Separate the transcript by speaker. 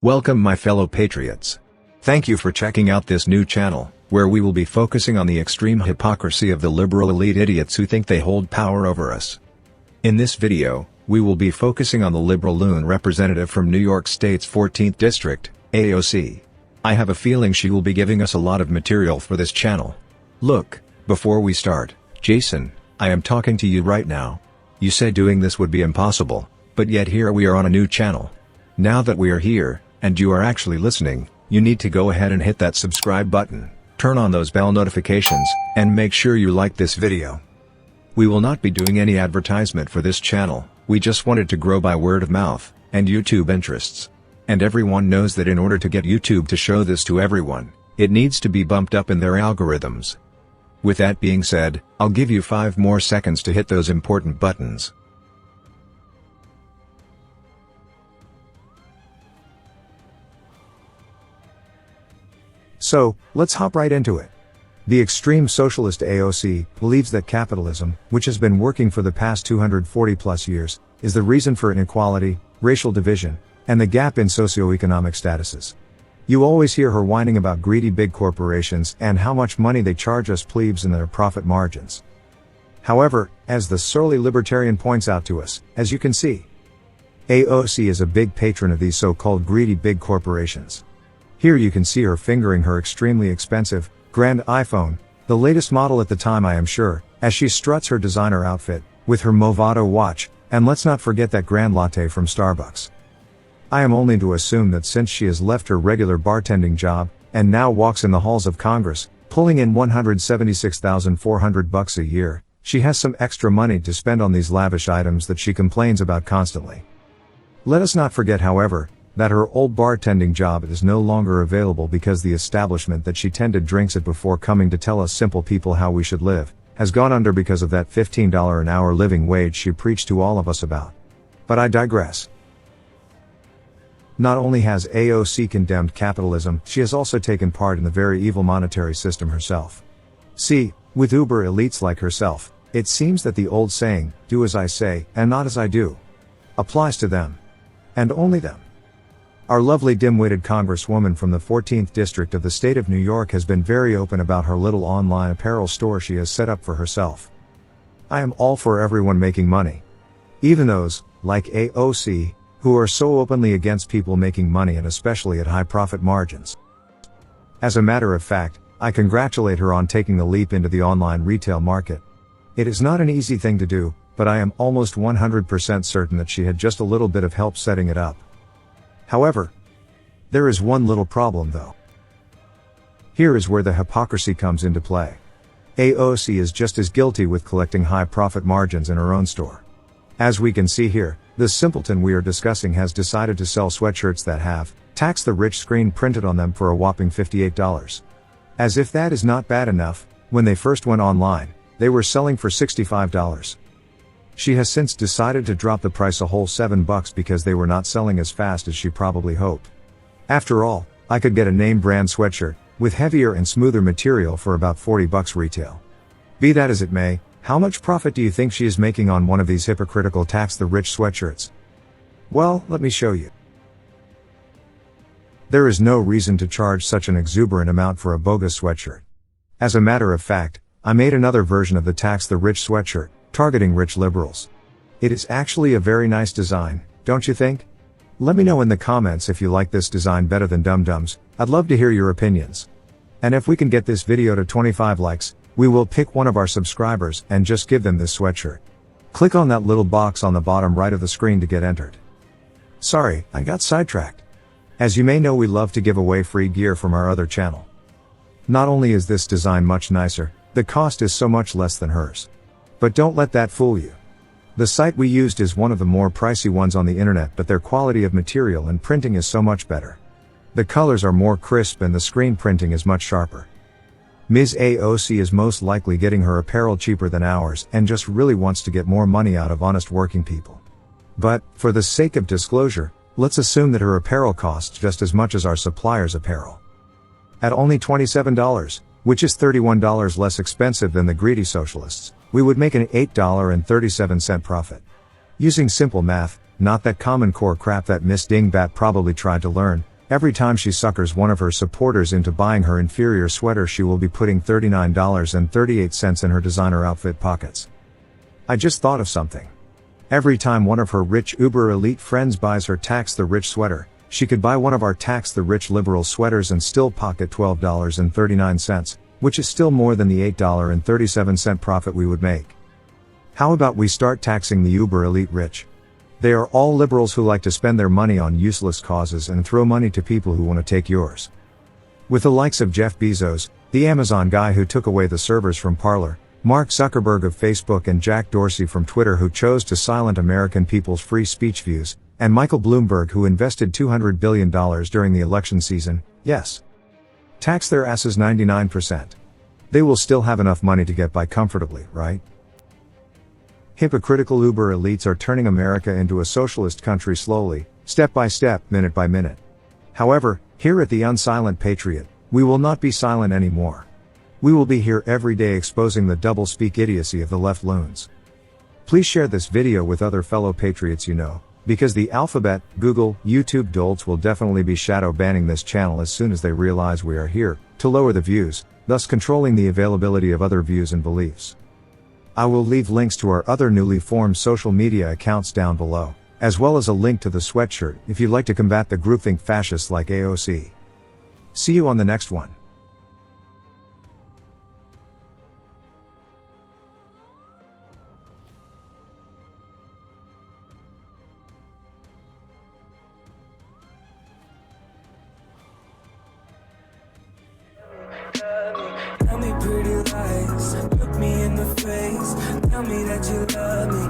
Speaker 1: Welcome my fellow patriots. Thank you for checking out this new channel, where we will be focusing on the extreme hypocrisy of the liberal elite idiots who think they hold power over us. In this video, we will be focusing on the liberal loon representative from New York State's 14th District, AOC. I have a feeling she will be giving us a lot of material for this channel. Look, before we start, Jason, I am talking to you right now. You said doing this would be impossible, but yet here we are on a new channel. Now that we are here, and you are actually listening, you need to go ahead and hit that subscribe button, turn on those bell notifications, and make sure you like this video. We will not be doing any advertisement for this channel, we just wanted to grow by word of mouth, and YouTube interests. And everyone knows that in order to get YouTube to show this to everyone, it needs to be bumped up in their algorithms. With that being said, I'll give you 5 more seconds to hit those important buttons.
Speaker 2: So, let's hop right into it. The extreme socialist AOC believes that capitalism, which has been working for the past 240 plus years, is the reason for inequality, racial division, and the gap in socioeconomic statuses. You always hear her whining about greedy big corporations and how much money they charge us plebes in their profit margins. However, as the surly libertarian points out to us, as you can see, AOC is a big patron of these so-called greedy big corporations. Here you can see her fingering her extremely expensive, grand iPhone, the latest model at the time I am sure, as she struts her designer outfit, with her Movado watch, and let's not forget that grand latte from Starbucks. I am only to assume that since she has left her regular bartending job, and now walks in the halls of Congress, pulling in $176,400 a year, she has some extra money to spend on these lavish items that she complains about constantly. Let us not forget, however, that her old bartending job is no longer available because the establishment that she tended drinks at before coming to tell us simple people how we should live, has gone under because of that $15 an hour living wage she preached to all of us about. But I digress. Not only has AOC condemned capitalism, she has also taken part in the very evil monetary system herself. See, with uber elites like herself, it seems that the old saying, do as I say, and not as I do, applies to them. And only them. Our lovely dim-witted congresswoman from the 14th District of the state of New York has been very open about her little online apparel store she has set up for herself. I am all for everyone making money. Even those, like AOC, who are so openly against people making money and especially at high profit margins. As a matter of fact, I congratulate her on taking the leap into the online retail market. It is not an easy thing to do, but I am almost 100% certain that she had just a little bit of help setting it up. However, there is one little problem though. Here is where the hypocrisy comes into play. AOC is just as guilty with collecting high profit margins in her own store. As we can see here, the simpleton we are discussing has decided to sell sweatshirts that have "Tax the Rich" screen printed on them for a whopping $58. As if that is not bad enough, when they first went online, they were selling for $65. She has since decided to drop the price a whole $7 because they were not selling as fast as she probably hoped. After all, I could get a name brand sweatshirt, with heavier and smoother material for about $40 retail. Be that as it may, how much profit do you think she is making on one of these hypocritical tax the rich sweatshirts? Well, let me show you. There is no reason to charge such an exuberant amount for a bogus sweatshirt. As a matter of fact, I made another version of the tax the rich sweatshirt, targeting rich liberals. It is actually a very nice design, don't you think? Let me know in the comments if you like this design better than Dum-Dums, I'd love to hear your opinions. And if we can get this video to 25 likes, we will pick one of our subscribers and just give them this sweatshirt. Click on that little box on the bottom right of the screen to get entered. Sorry, I got sidetracked. As you may know, we love to give away free gear from our other channel. Not only is this design much nicer, the cost is so much less than hers. But don't let that fool you. The site we used is one of the more pricey ones on the internet, but their quality of material and printing is so much better. The colors are more crisp and the screen printing is much sharper. Ms. AOC is most likely getting her apparel cheaper than ours and just really wants to get more money out of honest working people. But, for the sake of disclosure, let's assume that her apparel costs just as much as our supplier's apparel. At only $27, which is $31 less expensive than the greedy socialists, we would make an $8.37 profit. Using simple math, not that common core crap that Miss Dingbat probably tried to learn, Every time she suckers one of her supporters into buying her inferior sweater, she will be putting $39.38 in her designer outfit pockets. I just thought of something. Every time one of her rich uber elite friends buys her Tax the Rich sweater, she could buy one of our Tax the Rich liberal sweaters and still pocket $12.39, which is still more than the $8.37 profit we would make. How about we start taxing the uber elite rich? They are all liberals who like to spend their money on useless causes and throw money to people who want to take yours. With the likes of Jeff Bezos, the Amazon guy who took away the servers from Parler, Mark Zuckerberg of Facebook and Jack Dorsey from Twitter who chose to silence American people's free speech views, and Michael Bloomberg who invested $200 billion during the election season, yes. Tax their asses 99%. They will still have enough money to get by comfortably, right? Hypocritical uber elites are turning America into a socialist country slowly, step by step, minute by minute. However, here at the Unsilent Patriot, we will not be silent anymore. We will be here every day exposing the doublespeak idiocy of the left loons. Please share this video with other fellow patriots you know, because the Alphabet, Google, YouTube dolts will definitely be shadow banning this channel as soon as they realize we are here, to lower the views, thus controlling the availability of other views and beliefs. I will leave links to our other newly formed social media accounts down below, as well as a link to the sweatshirt if you'd like to combat the groupthink fascists like AOC. See you on the next one.
Speaker 3: Tell me pretty lies, look me in the face, tell me that you love me.